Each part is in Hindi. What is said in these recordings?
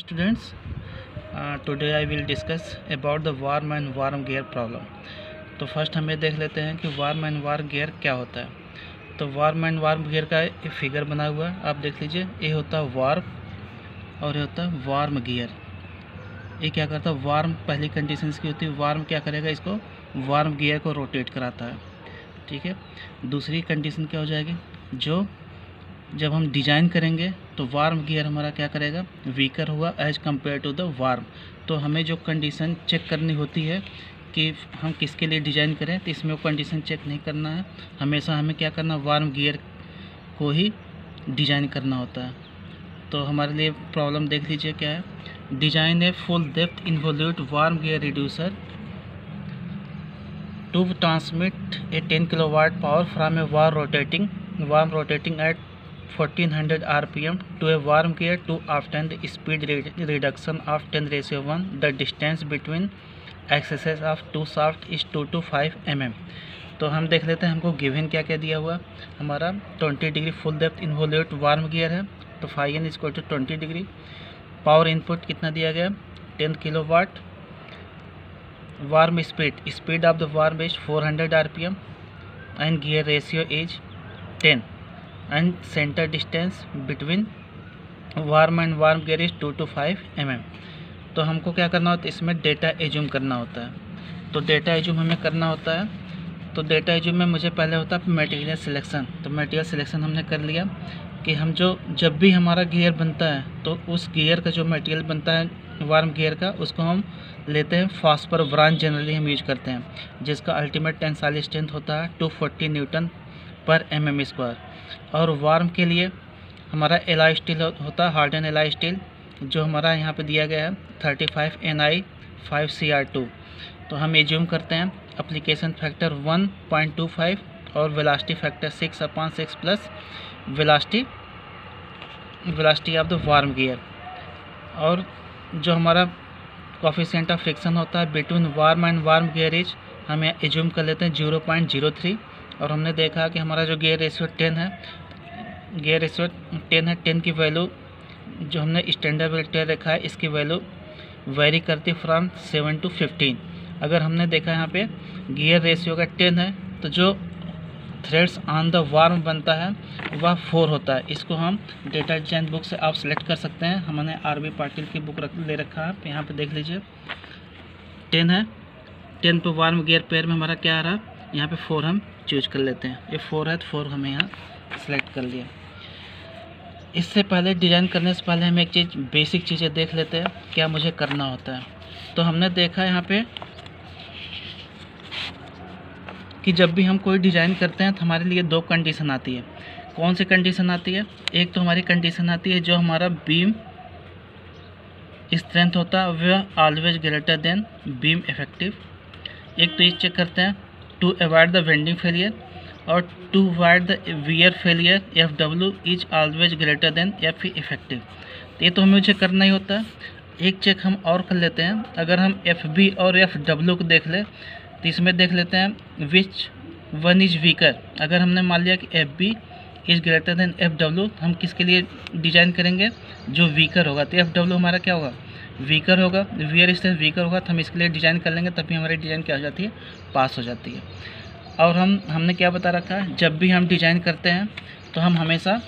students, today I will discuss about the warm and warm gear problem। तो फर्स्ट हमें देख लेते हैं कि वार्म एंड वार्म गियर क्या होता है। तो वार्म एंड वार्म गियर का एक फिगर बना हुआ है, आप देख लीजिए। ये होता है वार्म और ये होता है वार्म गियर। ये क्या करता है, वार्म पहली कंडीशन की होती है, वार्म क्या करेगा, इसको वार्म गियर को रोटेट कराता है। ठीक है, दूसरी कंडीशन क्या हो जाएगी, जब हम डिज़ाइन करेंगे तो वार्म गियर हमारा क्या करेगा, वीकर हुआ as compare to the worm. तो हमें जो कंडीशन चेक करनी होती है कि हम किसके लिए डिज़ाइन करें, तो इसमें वो कंडीशन चेक नहीं करना है, हमेशा हमें क्या करना, वार्म गियर को ही डिज़ाइन करना होता है। तो हमारे लिए प्रॉब्लम देख लीजिए क्या है। Design a full depth involute worm gear reducer to transmit a 10 kilowatt power from a worm rotating at 1400 RPM to a warm gear to obtain the speed reduction of 10:1. The distance between axes of two shafts is 2 to 5 mm। तो हम देख लेते हैं हमको गिवन क्या क्या दिया हुआ। हमारा 20 degree full depth involute worm gear है, तो φn = 20 डिग्री। पावर इनपुट कितना दिया गया, 10 kilowatt. Warm speed of the warm is 400 RPM and gear ratio is 10 and centre distance between warm and warm gear is 2 to 5 mm। तो हमको क्या करना होता है, इसमें डेटा एज्यूम करना होता है। तो डेटा एज्यूम हमें करना होता है, तो डेटा एज्यूम में मुझे पहले होता है मटेरियल सिलेक्शन। तो मटेरियल सिलेक्शन हमने कर लिया कि हम जब भी हमारा गियर बनता है तो उस गियर का जो मटेरियल बनता है वार्म गियर का, उसको हम लेते हैं फास्पर ब्रांच, जनरली हम यूज करते हैं, जिसका अल्टीमेट टेंसाइल स्ट्रेंथ होता है 240 Nm/mm²। और वार्म के लिए हमारा एलॉय स्टील होता है, हार्डन एलॉय स्टील, जो हमारा यहाँ पे दिया गया है 35 Ni 5 Cr2। तो हम एज्यूम करते हैं एप्लीकेशन फैक्टर 1.25 और velocity factor 6/6 plus velocity of the worm gear. और जो हमारा कोफिशिएंट ऑफ फ्रिक्शन होता है between warm and warm gear is, हम एज्यूम कर लेते हैं 0.03। और हमने देखा कि हमारा जो गियर रेशियो 10 है, 10 की वैल्यू जो हमने स्टैंडर्ड वेक्टर रखा है, इसकी वैल्यू वेरी करती है फ्रॉम 7 to 15। अगर हमने देखा यहाँ पे गियर रेशियो का 10 है, तो जो थ्रेड्स ऑन द वार्म बनता है वह 4 होता है। इसको हम डेटा डिजाइन बुक से आप सेलेक्ट कर सकते हैं। हमने RB पाटिल की बुक ले रखा है, यहाँ पे देख लीजिए 10 है, 10 पे वार्म गियर पेयर में हमारा क्या आ रहा है, यहाँ पे 4 हम चूज कर लेते हैं। ये 4 है तो 4 हमें यहाँ सेलेक्ट कर लिया। इससे पहले डिज़ाइन करने से पहले हम एक चीज़, बेसिक चीज़ें देख लेते हैं क्या मुझे करना होता है। तो हमने देखा यहाँ पे कि जब भी हम कोई डिज़ाइन करते हैं तो हमारे लिए 2 कंडीशन आती है। कौन सी कंडीशन आती है, एक तो हमारी कंडीशन आती है जो हमारा बीम स्ट्रेंथ होता है वह always greater than beam effective. एक तो ये चेक करते हैं to avoid the bending failure, और to avoid the wear failure FW is always greater than F effective. ये तो हमें मुझे करना ही होता है। एक चेक हम और कर लेते हैं, अगर हम FB और FW को देख लें तो इसमें देख लेते हैं विच वन इज वीकर। अगर हमने मान लिया कि FB is greater than FW, हम किसके लिए डिज़ाइन करेंगे, जो वीकर होगा। तो FW हमारा क्या होगा, वीकर होगा, वियर स्ट्रेंथ वीकर होगा, तो हम इसके लिए डिज़ाइन कर लेंगे, तभी हमारी डिज़ाइन क्या हो जाती है, पास हो जाती है। और हमने क्या बता रखा है, जब भी हम डिज़ाइन करते हैं तो हम हमेशा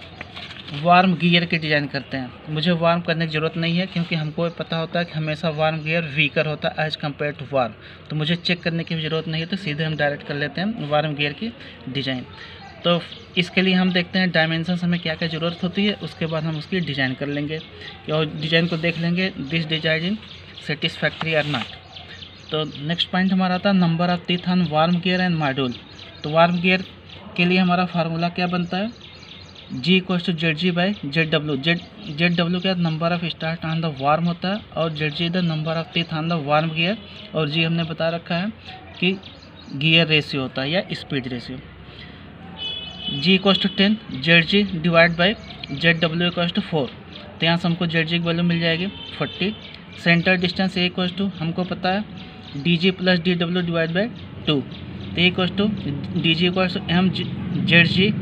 वार्म गियर के डिज़ाइन करते हैं। मुझे वार्म करने की ज़रूरत नहीं है, क्योंकि हमको पता होता है कि हमेशा वार्म गियर वीकर होता है एज कम्पेयर टू वार्म। तो मुझे चेक करने की ज़रूरत नहीं है, तो सीधे हम डायरेक्ट कर लेते हैं वार्म गियर की डिज़ाइन। तो इसके लिए हम देखते हैं डायमेंशंस हमें क्या क्या ज़रूरत होती है, उसके बाद हम उसकी डिज़ाइन कर लेंगे और डिज़ाइन को देख लेंगे दिस डिज़ाइन सेटिस्फैक्ट्री और नॉट। तो नेक्स्ट पॉइंट हमारा था number of teeth on warm gear and module. तो वार्म गियर के लिए हमारा फार्मूला क्या बनता है, G = ZG/ZW। ZW क्या number of start on the worm होता है, और ZG the number of teeth on the worm gear, और G हमने बता रखा है कि गियर रेशियो होता है या स्पीड रेशियो। G = 10, ZG/ZW = 4। तो यहाँ से हमको ZG की वैल्यू मिल जाएगी 40। सेंटर डिस्टेंस A = हमको पता है DG + DW/2। तो A = DG = M ZG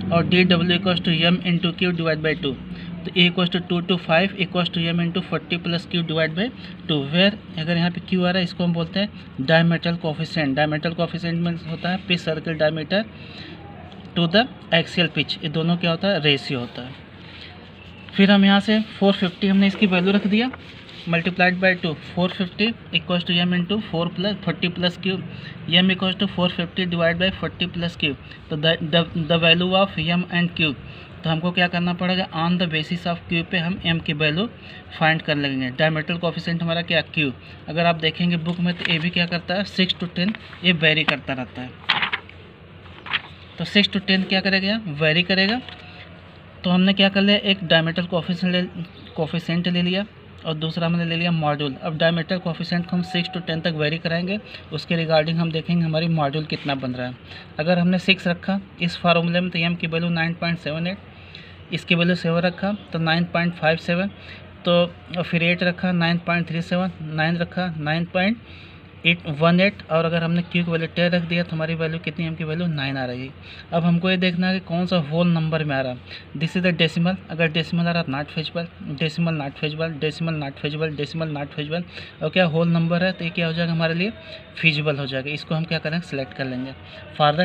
और DW = M × Q/2। तो A equal to 2 to 5 equal to M into 40 plus Q divide by 2, where अगर यहाँ पे क्यू आ रहा है इसको हम बोलते हैं डायमीटर कोफिशिएंट। डायमीटर कोफिशिएंट में होता है pitch circle diameter to the axial pitch, ये दोनों क्या होता है, रेशियो होता है। फिर हम यहाँ से 450 हमने इसकी वैल्यू रख दिया, multiplied by 2, 450 equal to M into 40 plus Q, M equal to 450 divide by 40 plus Q. तो the value of M and Q, तो हमको क्या करना पड़ेगा, on the basis of Q पे हम एम की वैल्यू फाइंड कर लेंगे। डायमीटर कोफिशिएंट हमारा क्या, क्यू। अगर आप देखेंगे बुक में तो ए भी क्या करता है 6 to 10, ये वेरी करता रहता है। तो 6 to 10 क्या करेगा, वेरी करेगा। तो हमने क्या कर लिया, एक डायमीटर कोफिशिएंट ले लिया और दूसरा हमने ले लिया मॉड्यूल। अब डायमीटर कोफिशिएंट को हम 6 to 10 तक वेरी कराएंगे, उसके रिगार्डिंग हम देखेंगे हमारी मॉड्यूल कितना बन रहा है। अगर हमने 6 रखा इस फार्मूले में तो एम की वैल्यू 9.78, इसकी वैल्यू 7 रखा तो 9.57, तो फिर 8 रखा 9.37, 9 रखा 9.818, और अगर हमने क्यू की वैल्यू 10 रख दिया तो हमारी वैल्यू कितनी, एम की वैल्यू 9 आ रही है। अब हमको ये देखना है कि कौन सा होल नंबर में आ रहा है। दिस इज द डेसिमल, अगर डेसिमल आ रहा है not feasible, decimal not feasible, decimal not feasible, decimal not feasible, और क्या होल नंबर है तो ये क्या हो जाएगा हमारे लिए फिजिबल हो जाएगा। इसको हम क्या करेंगे, सेलेक्ट कर लेंगे फॉर द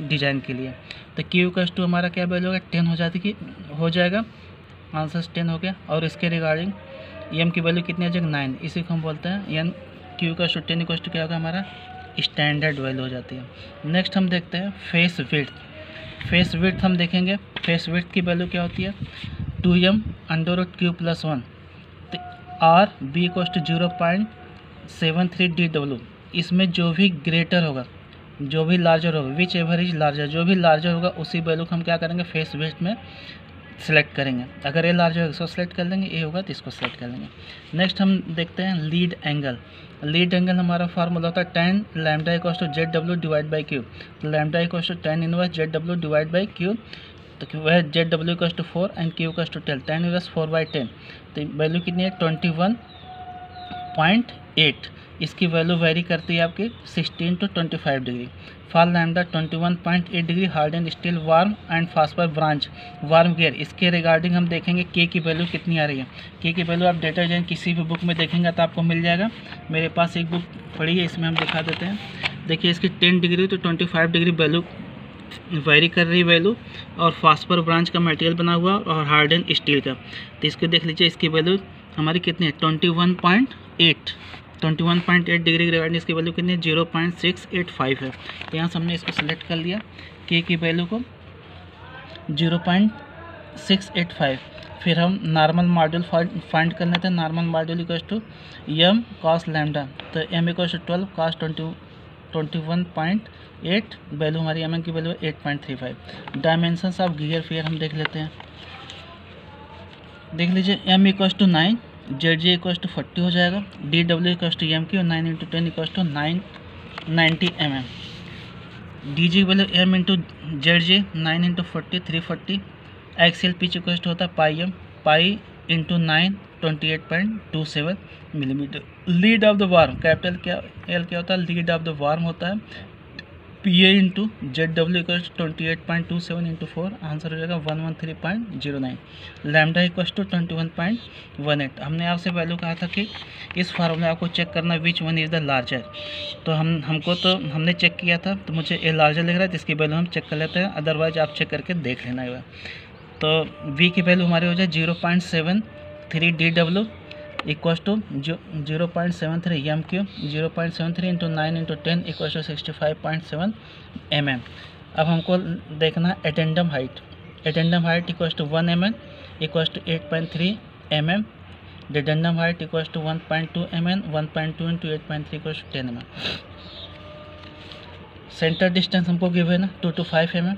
डिजाइन के लिए। तो क्यू का टू हमारा क्या वैल्यू होगा, 10 हो जाएगा, आंसर 10 हो गया। और इसके रिगार्डिंग एम की वैल्यू कितनी आ जाएगी, 9, इसी को हम बोलते हैं एन क्यू का 10 इक्वल टू क्या होगा, हमारा स्टैंडर्ड वैल्यू हो जाती है। नेक्स्ट हम देखते हैं फेस विड्थ। फेस विड्थ हम देखेंगे, फेस विड्थ की वैल्यू क्या होती है 2m √ q + 1, तो R B equal to 0.73 DW। इसमें जो भी ग्रेटर होगा, जो भी लार्जर होगा, विच एवर इज लार्जर, जो भी लार्जर होगा उसी वैल्यू को हम क्या करेंगे फेस विड्थ में सेलेक्ट करेंगे। अगर ए लार्ज होगा इसको सेलेक्ट कर लेंगे, ए होगा तो इसको सेलेक्ट कर लेंगे। नेक्स्ट हम देखते हैं लीड एंगल। लीड एंगल हमारा फार्मूला होता है tan lambda equals to ZW divide by Q. तो lambda equals to tan inverse ZW divide by Q, तो वह ZW equals to 4 and Q equals to 10, tan inverse 4/10। तो वैल्यू कितनी है 21.8। इसकी वैल्यू वेरी करती है आपकी 16 to 25 degree. For lambda 21.8 degree hard and steel worm and phosphor bronze worm gear. इसके रिगार्डिंग हम देखेंगे के की वैल्यू कितनी आ रही है। के की वैल्यू आप डेटा डिजाइन किसी भी बुक में देखेंगे तो आपको मिल जाएगा। मेरे पास एक बुक पड़ी है, इसमें हम दिखा देते हैं। देखिए इसकी 10 डिग्री तो 25 डिग्री वैल्यू वेरी कर रही वैल्यू, और फास्पर ब्रांच का मटेरियल बना हुआ और हार्ड एंड स्टील का। तो इसको देख लीजिए, इसकी वैल्यू हमारी कितनी है 21.8 डिग्री के रिगार्डिंग इसकी वैल्यू कितनी है 0.685 है। तो यहाँ से हमने इसको सेलेक्ट कर लिया, के की वैल्यू को 0.685। फिर हम नॉर्मल मॉड्यूल फाइंड कर लेते हैं। Normal module equal to M cos lambda, तो M equal to 12 cos 21.8, value हमारी एम की value 8.35। Dimensions of gear fear हम देख लेते हैं। देख लीजिए M equal to 9, Z J equal to 40 हो जाएगा, D W equal to M Q 9 × 10 equal to 990 mm। D G value M into Z J 9 × 40 340। Excel pitch equal to होता है pi M, pi into 9 28.27 millimetre. Lead of the worm capital क्या एल क्या होता है, लीड ऑफ द वार्म होता है P A into Z W equal to 28.27 × 4, answer हो जाएगा 113.09। Lambda equal to 21.18। हमने आपसे वैल्यू कहा था कि इस फार्मूला आपको चेक करना which one is the larger. तो हमने चेक किया था, तो मुझे ए लार्जर लग रहा है, तो इसकी वैल्यू हम चेक कर लेते हैं, अदरवाइज आप चेक करके देख लेना है। तो वी की वैल्यू हमारी हो जाए 0.73 DW equal to 0.73 M Q, 0.73 × 9 × 10 equal to 65.7 mm। अब हमको देखना addendum height. Addendum height equal to 1 mm equal to 8.3 mm। Dedendum height equal to 1.2 mm, 1.2 × 8.3 equal to 10 mm। Centre distance हमको गिव है ना 2 to 5 mm।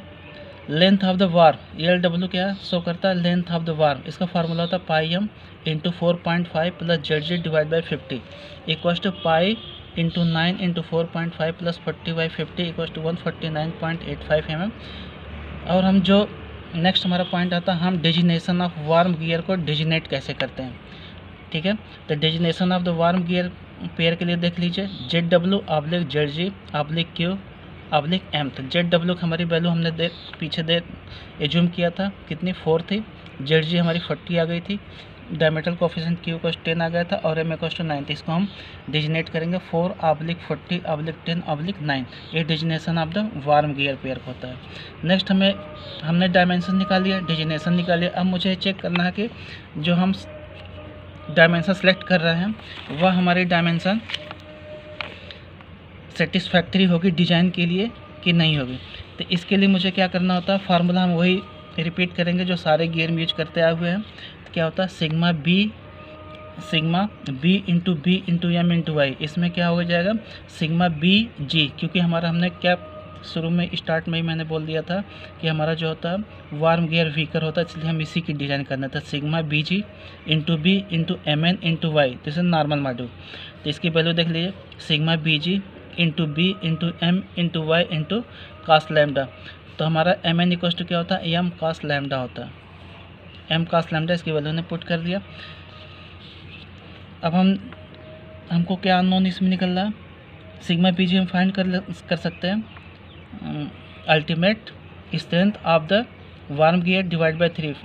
Length of the worm L W क्या शो करता है, लेंथ ऑफ द वार्म, इसका फार्मूला होता है pi M into 4.5 plus Z G divide by 50 equal to pi into 9 × 4.5 plus 40/50 equal to 149.85 mm। और हम जो नेक्स्ट हमारा पॉइंट आता है, हम डिजिनेशन ऑफ वार्म गियर को डिजिनेट कैसे करते हैं। ठीक है, तो designation of the worm gear pair के लिए देख लीजिए, Z W / Z G / Q oblique M था। जेड डब्ल्यू हमारी वैल्यू हमने पीछे एज्यूम किया था, कितनी 4 थी। जेड जी हमारी 40 आ गई थी। डायमीटर कोफिशिएंट क्यू को 10 आ गया था और एम को 90। इसको हम डिजिनेट करेंगे 4/40/10/9। ये designation of the worm gear pair होता है। नेक्स्ट हमने डायमेंशन निकाल लिया, डिजिनेशन निकाल लिया। अब मुझे चेक करना है कि जो हम डायमेंशन सेलेक्ट कर रहे हैं वह हमारी डायमेंशन सेटिस्फैक्ट्री होगी डिजाइन के लिए कि नहीं होगी। तो इसके लिए मुझे क्या करना होता है, फार्मूला हम वही रिपीट करेंगे जो सारे गियर में यूज करते आए हुए हैं। तो क्या होता है, sigma B into B into M into Y. इसमें क्या हो जाएगा, सिग्मा बी जी, क्योंकि हमारा हमने क्या शुरू में स्टार्ट में ही मैंने बोल दिया था कि हमारा जो होता है वार्म गियर वीकर होता है, इसलिए हम इसी की डिज़ाइन करना था। Sigma B G into B into M N into Y, this is normal module. तो इसकी वैल्यू देख लीजिए, sigma B G into B into M into Y into cos lambda. तो हमारा एम एन इक्वल टू क्या होता है, एम कास लैम्डा होता है। एम कास लैम्डा इसकी वैल्यू ने पुट कर दिया। अब हमको क्या अननोन इसमें निकल रहा है, सिग्मा पी जी हम फाइंड कर सकते हैं। Ultimate strength of the worm gear divide by 3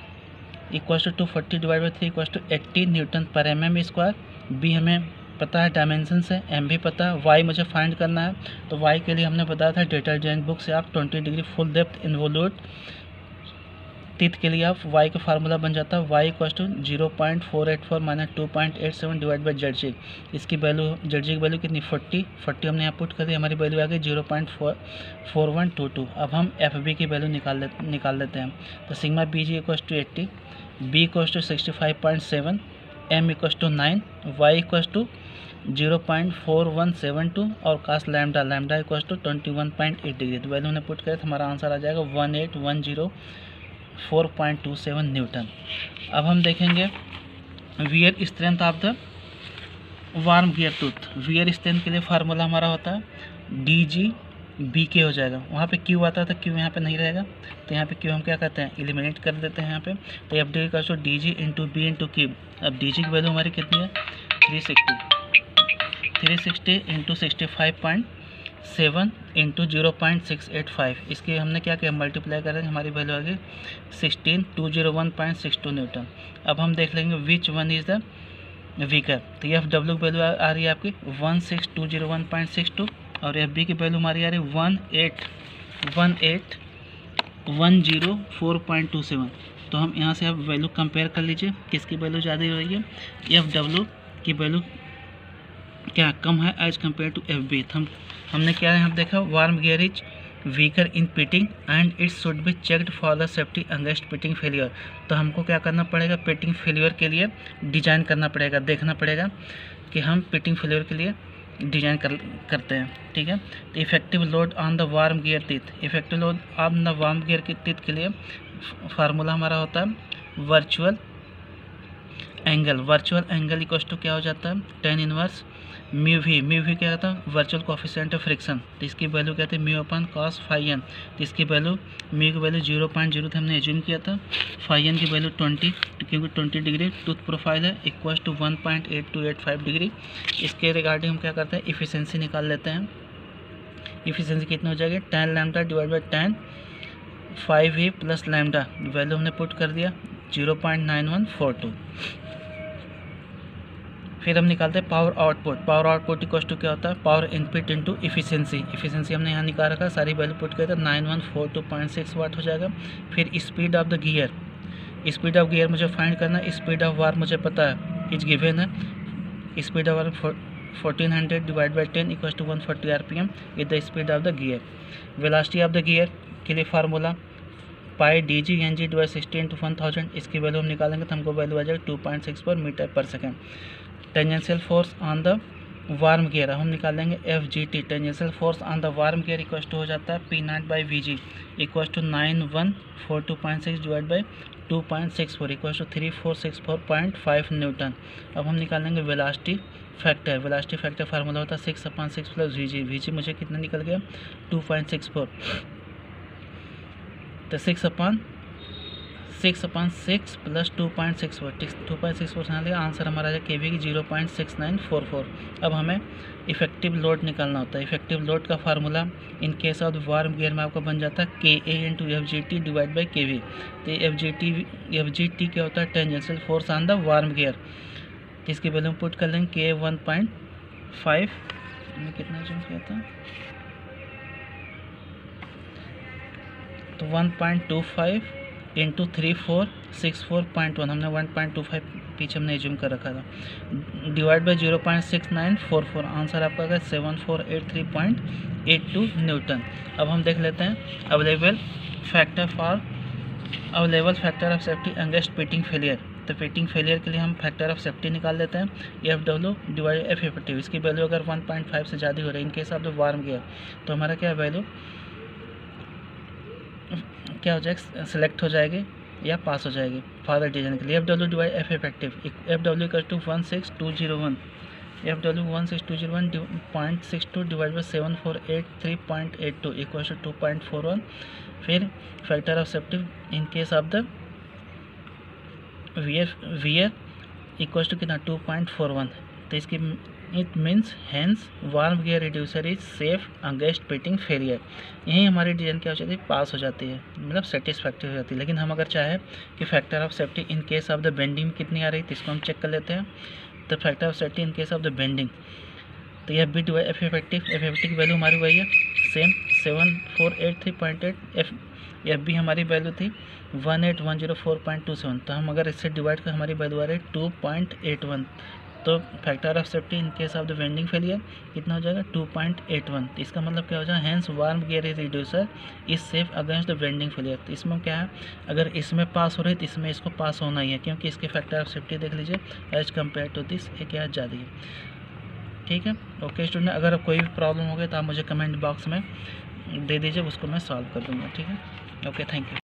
equal to 240 divide by 3 equal to 80 newton पर mm स्क्वायर। बी हमें पता है डायमेंशन से, एम भी पता है, वाई मुझे फाइंड करना है। तो वाई के लिए हमने बताया था डिटरजेंट बुक से आप 20 degree full depth involute teeth के लिए आप वाई का फार्मूला बन जाता है Y equal to 0.484 minus 2.87 divide by Z G. इसकी वैल्यू जेड जी की वैल्यू कितनी 40 हमने यहाँ पुट कर दी, हमारी वैल्यू आ गई 0.4122। अब हम एफ बी की वैल्यू निकाल लेते हैं। तो sigma B G equal to 80, B equal to 65.7, M equal to 9, Y equal to 0.4172 और cos lambda equal to 21.8 degree. तो वैल्यू ने पुट करें तो हमारा आंसर आ जाएगा 1810.27 न्यूटन। अब हम देखेंगे wear strength of the worm gear tooth. Wear strength के लिए फार्मूला हमारा होता है डी जी बी के हो जाएगा। वहाँ पे क्यू आता था, क्यू यहाँ पे नहीं रहेगा, तो यहाँ पे क्यू हम क्या करते हैं, एलिमिनेट कर देते हैं यहाँ पे। तो एफ डी का D G into B into Q. अब डी जी की वैल्यू हमारी कितनी है 360 इंटू 65.7 इंटू 0.685। इसके हमने क्या किया, मल्टीप्लाई करेंगे, हमारी वैल्यू आ गई 16201.62 न्यूटन। अब हम देख लेंगे which one is the weaker. तो एफ डब्ल्यू की वैल्यू आ रही है आपकी 16201.62 और एफ बी की वैल्यू हमारी आ रही है 18104.27। तो हम यहाँ से आप वैल्यू कंपेयर कर लीजिए, किसकी वैल्यू ज़्यादा हो रही है, एफ डब्ल्यू की वैल्यू क्या कम है as compare to F B. हमने क्या यहाँ देखा, worm gear is weaker in pitting and it should be checked for the safety against pitting failure. तो हमको क्या करना पड़ेगा, पिटिंग फेलियर के लिए डिजाइन करना पड़ेगा, देखना पड़ेगा कि हम पिटिंग फेलियर के लिए डिजाइन करते हैं, ठीक है। तो effective load on the worm gear teeth, effective load on the worm gear की टीथ के लिए फार्मूला हमारा होता है वर्चुअल एंगल इक्वल टू क्या हो जाता है, tan इनवर्स म्यू वी क्या होता है, वर्चुअल कोफिशिएंट ऑफ फ्रिक्शन। तो इसकी वैल्यू क्या थी, म्यू अपन cos phi n। तो इसकी वैल्यू म्यू की वैल्यू 0.0 थे, हमने एज्यूम किया था। phi n की वैल्यू 20, क्योंकि 20 डिग्री टूथ प्रोफाइल है, इक्वल टू 1.8285 डिग्री। इसके रिगार्डिंग हम क्या करते हैं, इफिशिएंसी निकाल लेते हैं। इफिशिएंसी कितनी हो जाएगी, tan lambda divide by tan 5a plus lambda, value हमने पुट कर दिया 0.9142। फिर हम निकालते हैं पावर आउटपुट इक्वल टू क्या होता है, पावर इनपुट इनटू इफिशिएंसी हमने यहाँ निकाल रखा, सारी वैल्यू पुट किया था 9142.6 वाट हो जाएगा। फिर स्पीड ऑफ गियर मुझे फाइंड करना है। स्पीड ऑफ वार मुझे पता है, इज गिवन है, speed of worm 1400 divide by 10 equal to 140 RPM with the speed of the gear. Velocity of the gear के लिए formula pi D G N G divide 60 into 1000। इसकी वैल्यू हम निकालेंगे तो हमको वैल्यू आ जाएगा 2.64 मीटर पर second. Tangential force on the worm gear हम निकालेंगे F G T. Tangential force on the worm gear equal to हो जाता है P nought by V G equal to 9142.6 divide by 2.64 equal to 3464.5 newton. अब हम निकालेंगे वेलोसिटी फैक्टर फार्मूला होता है 6/6 प्लस वी जी मुझे कितना निकल गया 2.64। तो 6/6 6/6 प्लस 2.64 2.64 आंसर हमारा है के वी की 0.6944। अब हमें इफेक्टिव लोड निकालना होता है। इफेक्टिव लोड का formula in case of worm gear में आपका बन जाता है K A into F G T divide by K V. तो एफ जी टी क्या होता है, tangential force on the worm gear. इसकी वैल्यू पुट कर लेंगे के 1.5 कितना जूम किया था, तो 1.25 इंटू 3464.1 हमने 1.25 पीछे हमने जूम कर रखा था, डिवाइड बाई 0.6944 आंसर आपका है 7483.82 न्यूटन। अब हम देख लेते हैं available factor of safety against pitting failure. तो पिटिंग फेलियर के लिए हम फैक्टर ऑफ सेफ्टी निकाल लेते हैं, F W divide F effective. इसकी वैल्यू अगर 1.5 से ज़्यादा हो रही है इन case of the worm gear, तो हमारा क्या वैल्यू क्या हो जाएगा, सिलेक्ट हो जाएगी या पास हो जाएगी फॉर डिजाइन के लिए। F W divide F effective, F W equal to 16201, F W 16201.62 divide by 7483.82 equal to 2.41। फिर factor of safety in case of the wear equal to कितना 2.41। तो इसकी it means hence worm gear reducer is safe against pitting failure. यही हमारी डिजाइन क्या हो जाती है, पास हो जाती है, मतलब सेटिस्फैक्ट्री हो जाती है। लेकिन हम अगर चाहें कि factor of safety in case of the bending कितनी आ रही है, तो इसको हम चेक कर लेते हैं। तो factor of safety in case of the bending, तो यह बी डिवाइड एफ इफेक्टिव की वैल्यू हमारी वही है सेम 7483.8। एफ बी हमारी वैल्यू थी 18104.27। तो हम अगर इससे डिवाइड कर हमारी वैल्यू आ रही है 2.81। तो factor of safety in case of the bending failure कितना हो जाएगा 2.81। तो इसका मतलब क्या हो जाएगा, hence worm gear is reducer is safe against the bending failure. तो इसमें क्या है, अगर इसमें पास हो रही है तो इसमें इसको पास होना ही है, क्योंकि इसके फैक्टर ऑफ सेफ्टी देख लीजिए एज कम्पेयर टू दिस ये क्या ज़्यादा है। ठीक है, ओके स्टूडेंट, अगर कोई भी प्रॉब्लम हो गई तो आप मुझे कमेंट बॉक्स में दे दीजिए, उसको मैं सॉल्व कर दूँगा। ठीक है, ओके, थैंक यू।